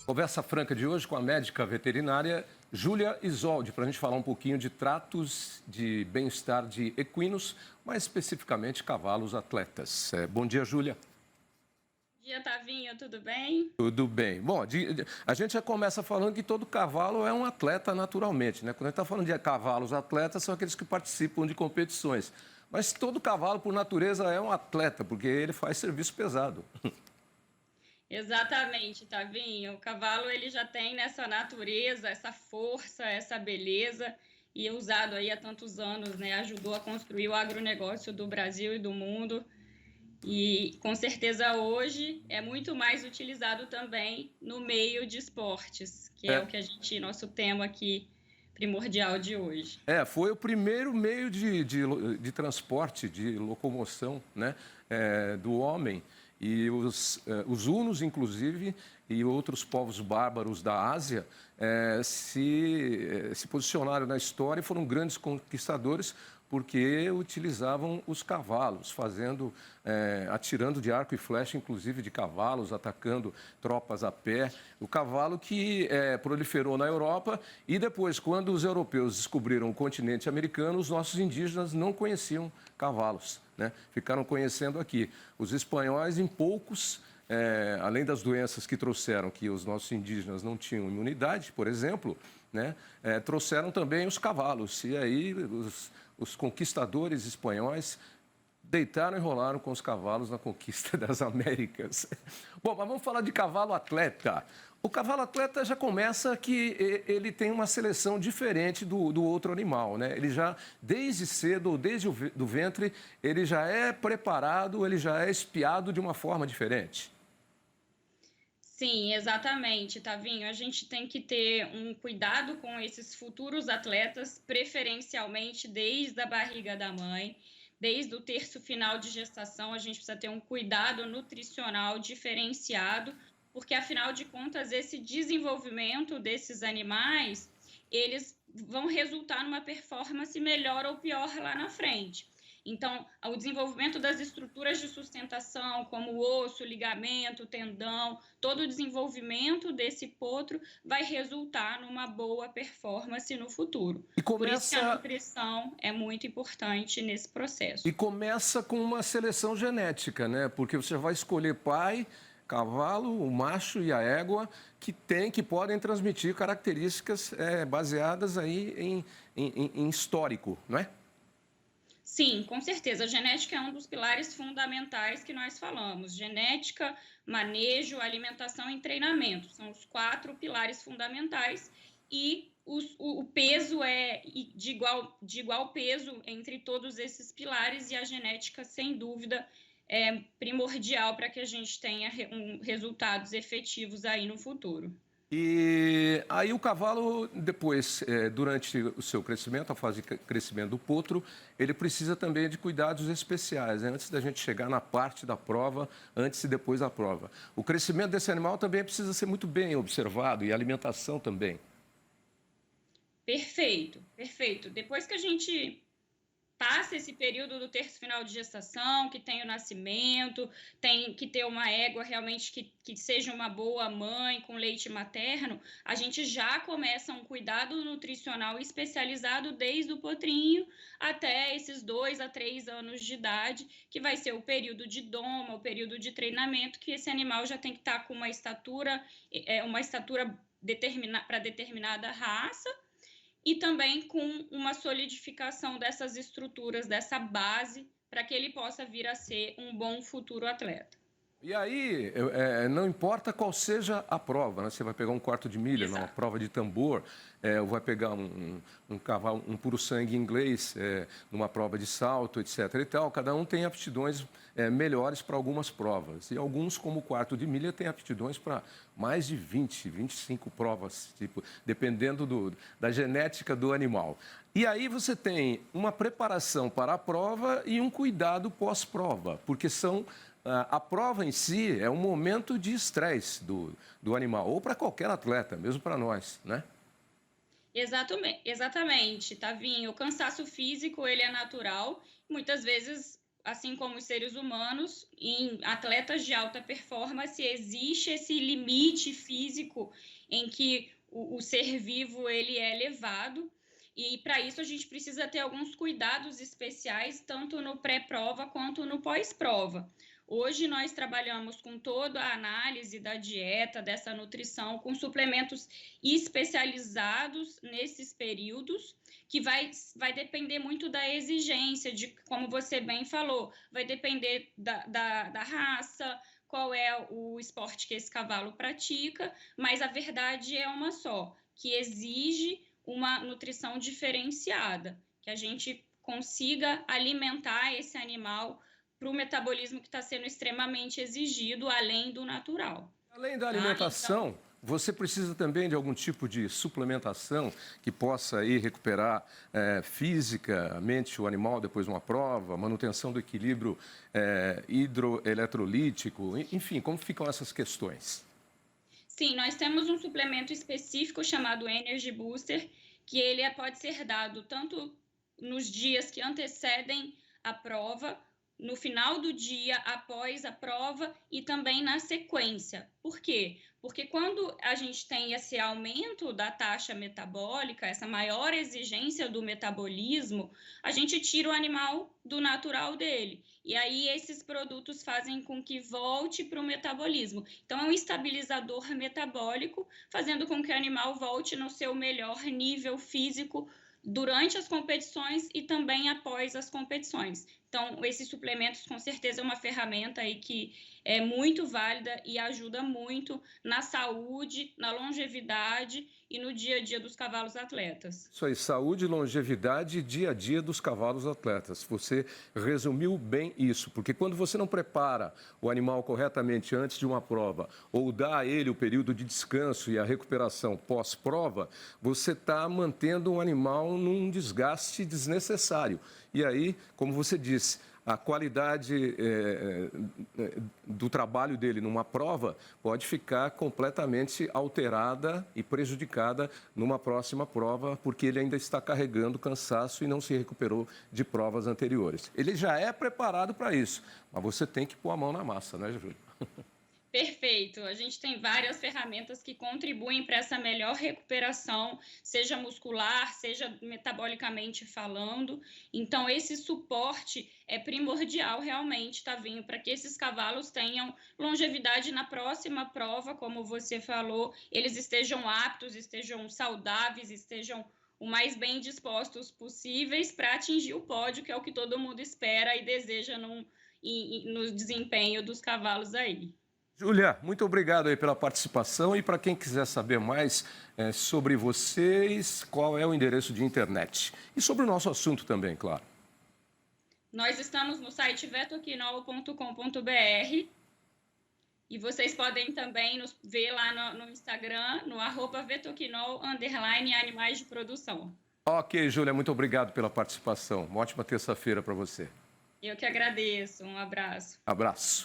Conversa franca de hoje com a médica veterinária Júlia Isolde, para a gente falar um pouquinho de tratos de bem-estar de equinos, mais especificamente cavalos atletas. Bom dia, Júlia. Bom dia, Tavinho, tudo bem? Tudo bem. Bom, a gente já começa falando que todo cavalo é um atleta naturalmente, né? Quando a gente está falando de cavalos atletas, são aqueles que participam de competições. Mas todo cavalo, por natureza, é um atleta, porque ele faz serviço pesado. Exatamente, Tavinho. O cavalo ele já tem nessa natureza, essa força, essa beleza e é usado aí há tantos anos, né? Ajudou a construir o agronegócio do Brasil e do mundo. E com certeza hoje é muito mais utilizado também no meio de esportes, que é o que nosso tema aqui primordial de hoje. Foi o primeiro meio de transporte, de locomoção, né, do homem. E os hunos, inclusive, e outros povos bárbaros da Ásia se posicionaram na história e foram grandes conquistadores porque utilizavam os cavalos, atirando de arco e flecha, inclusive de cavalos, atacando tropas a pé. O cavalo que proliferou na Europa e depois, quando os europeus descobriram o continente americano, os nossos indígenas não conheciam cavalos, né? Ficaram conhecendo aqui. Os espanhóis, em poucos, além das doenças que trouxeram, que os nossos indígenas não tinham imunidade, por exemplo, né? Trouxeram também os cavalos. E aí os conquistadores espanhóis deitaram e rolaram com os cavalos na conquista das Américas. Bom, mas vamos falar de cavalo atleta. O cavalo atleta já começa que ele tem uma seleção diferente do outro animal, né? Ele já, desde cedo, desde o ventre, ele já é preparado, ele já é espiado de uma forma diferente. Sim, exatamente, Tavinho. A gente tem que ter um cuidado com esses futuros atletas, preferencialmente desde a barriga da mãe, desde o terço final de gestação. A gente precisa ter um cuidado nutricional diferenciado, porque afinal de contas, esse desenvolvimento desses animais, eles vão resultar numa performance melhor ou pior lá na frente. Então, o desenvolvimento das estruturas de sustentação, como o osso, ligamento, tendão, todo o desenvolvimento desse potro vai resultar numa boa performance no futuro. Por isso que a nutrição é muito importante nesse processo. E começa com uma seleção genética, né? Porque você vai escolher pai, cavalo, o macho e a égua, que podem transmitir características baseadas aí em histórico, não é? Sim, com certeza. A genética é um dos pilares fundamentais que nós falamos. Genética, manejo, alimentação e treinamento. São os 4 pilares fundamentais e o peso é de igual peso entre todos esses pilares e a genética, sem dúvida, é primordial para que a gente tenha resultados efetivos aí no futuro. E aí o cavalo, depois, durante o seu crescimento, a fase de crescimento do potro, ele precisa também de cuidados especiais, né? Antes da gente chegar na parte da prova, antes e depois da prova. O crescimento desse animal também precisa ser muito bem observado e a alimentação também. Perfeito, perfeito. Depois que a gente passa esse período do terço final de gestação, que tem o nascimento, tem que ter uma égua realmente que seja uma boa mãe com leite materno, a gente já começa um cuidado nutricional especializado desde o potrinho até esses 2 a 3 anos de idade, que vai ser o período de doma, o período de treinamento, que esse animal já tem que estar com uma estatura para determinada raça, e também com uma solidificação dessas estruturas, dessa base, para que ele possa vir a ser um bom futuro atleta. E aí, não importa qual seja a prova, né? Você vai pegar um quarto de milha, numa prova de tambor, ou vai pegar um cavalo, um puro sangue inglês, numa prova de salto, etc. e tal. Cada um tem aptidões melhores para algumas provas. E alguns, como o quarto de milha, têm aptidões para mais de 20, 25 provas, tipo, dependendo da genética do animal. E aí você tem uma preparação para a prova e um cuidado pós-prova, porque a prova em si é um momento de estresse do animal, ou para qualquer atleta, mesmo para nós, né? Exatamente, Tavinho. O cansaço físico, ele é natural. Muitas vezes assim como os seres humanos, em atletas de alta performance, existe esse limite físico em que o ser vivo ele é levado, e para isso a gente precisa ter alguns cuidados especiais, tanto no pré-prova quanto no pós-prova. Hoje nós trabalhamos com toda a análise da dieta, dessa nutrição, com suplementos especializados nesses períodos, que vai depender muito da exigência, de como você bem falou, vai depender da raça, qual é o esporte que esse cavalo pratica, mas a verdade é uma só, que exige uma nutrição diferenciada, que a gente consiga alimentar esse animal para o metabolismo que está sendo extremamente exigido, além do natural. Além da Tá? alimentação, Então, você precisa também de algum tipo de suplementação que possa aí recuperar fisicamente o animal depois de uma prova, manutenção do equilíbrio hidroeletrolítico, enfim, como ficam essas questões? sim, nós temos um suplemento específico chamado Energy Booster, que ele pode ser dado tanto nos dias que antecedem a prova, no final do dia, após a prova e também na sequência. Por quê? Porque quando a gente tem esse aumento da taxa metabólica, essa maior exigência do metabolismo, a gente tira o animal do natural dele. E aí esses produtos fazem com que volte para o metabolismo. Então, é um estabilizador metabólico, fazendo com que o animal volte no seu melhor nível físico durante as competições e também após as competições. Então, esses suplementos, com certeza, é uma ferramenta aí que é muito válida e ajuda muito na saúde, na longevidade e no dia a dia dos cavalos atletas. Isso aí, saúde, longevidade e dia a dia dos cavalos atletas. Você resumiu bem isso, porque quando você não prepara o animal corretamente antes de uma prova, ou dá a ele o período de descanso e a recuperação pós-prova, você está mantendo um animal num desgaste desnecessário. E aí, como você disse, a qualidade do trabalho dele numa prova pode ficar completamente alterada e prejudicada numa próxima prova, porque ele ainda está carregando cansaço e não se recuperou de provas anteriores. Ele já é preparado para isso, mas você tem que pôr a mão na massa, né, Júlio? Perfeito. A gente tem várias ferramentas que contribuem para essa melhor recuperação, seja muscular, seja metabolicamente falando. Então, esse suporte é primordial realmente, Tavinho, para que esses cavalos tenham longevidade na próxima prova, como você falou, eles estejam aptos, estejam saudáveis, estejam o mais bem dispostos possíveis para atingir o pódio, que é o que todo mundo espera e deseja no desempenho dos cavalos aí. Júlia, muito obrigado aí pela participação e para quem quiser saber mais sobre vocês, qual é o endereço de internet? E sobre o nosso assunto também, claro. Nós estamos no site vetoquinol.com.br e vocês podem também nos ver lá no Instagram, no @vetoquinol_animais de produção. Ok, Júlia, muito obrigado pela participação. Uma ótima terça-feira para você. Eu que agradeço. Um abraço. Abraço.